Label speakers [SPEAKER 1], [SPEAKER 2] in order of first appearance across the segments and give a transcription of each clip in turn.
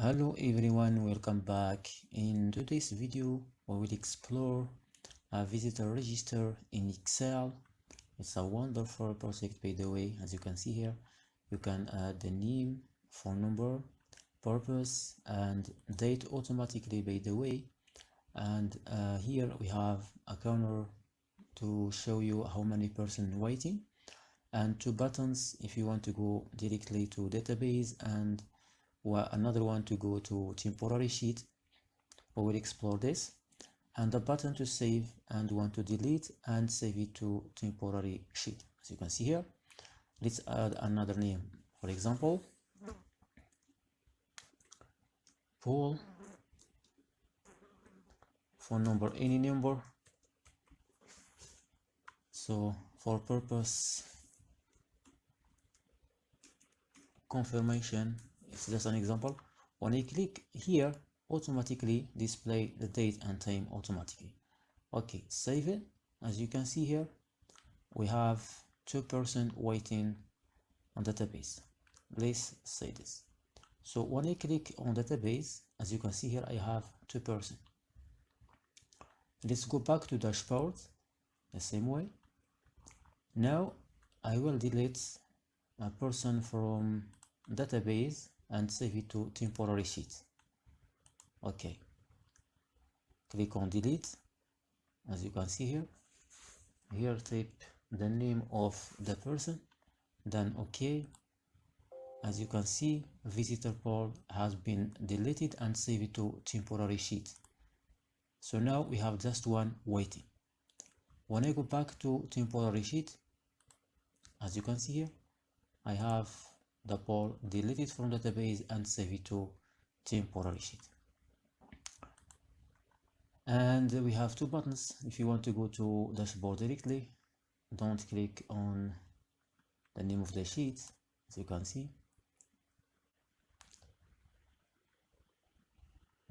[SPEAKER 1] Hello everyone, welcome back. In today's video we will explore a visitor register in Excel. It's a wonderful project, by the way. As you can see here, you can add the name, phone number, purpose and date automatically, by the way. And here we have a corner to show you how many person waiting, and two buttons if you want to go directly to database, and another one to go to temporary sheet. We will explore this, and the button to save and want to delete and save it to temporary sheet. As you can see here, let's add another name. For example, Paul. Phone number, any number. So for purpose confirmation, it's just an example. When I click here, automatically display the date and time automatically. Okay, save it. As you can see here, we have 2 person waiting on database. Let's say this. So when I click on database, as you can see here, I have 2 person. Let's go back to dashboard the same way. Now I will delete a person from database and save it to temporary sheet. Okay, click on delete. As you can see here type the name of the person, then okay. As you can see, visitor Paul has been deleted and saved to temporary sheet. So now we have just one waiting. When I go back to temporary sheet, as you can see here, I have the Paul deleted from database and save it to temporary sheet. And we have 2 buttons. If you want to go to dashboard directly, don't click on the name of the sheet. As you can see,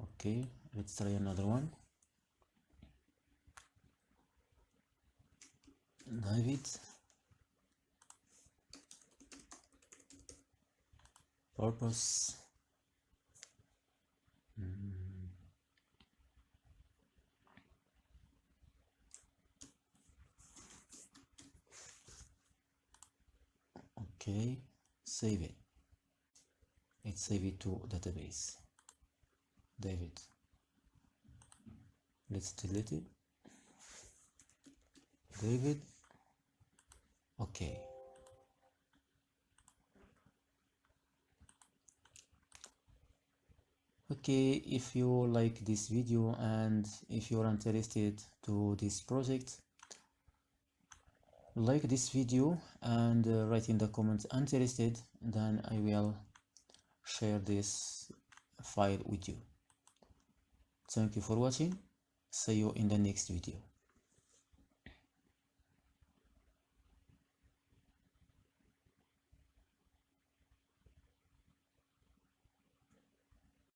[SPEAKER 1] okay, let's try another one. David, purpose, okay, save it. Let's save it to database. David, let's delete it. David, okay. Okay, if you like this video and if you are interested to this project, like this video and write in the comments interested, then I will share this file with you. Thank you for watching. See you in the next video.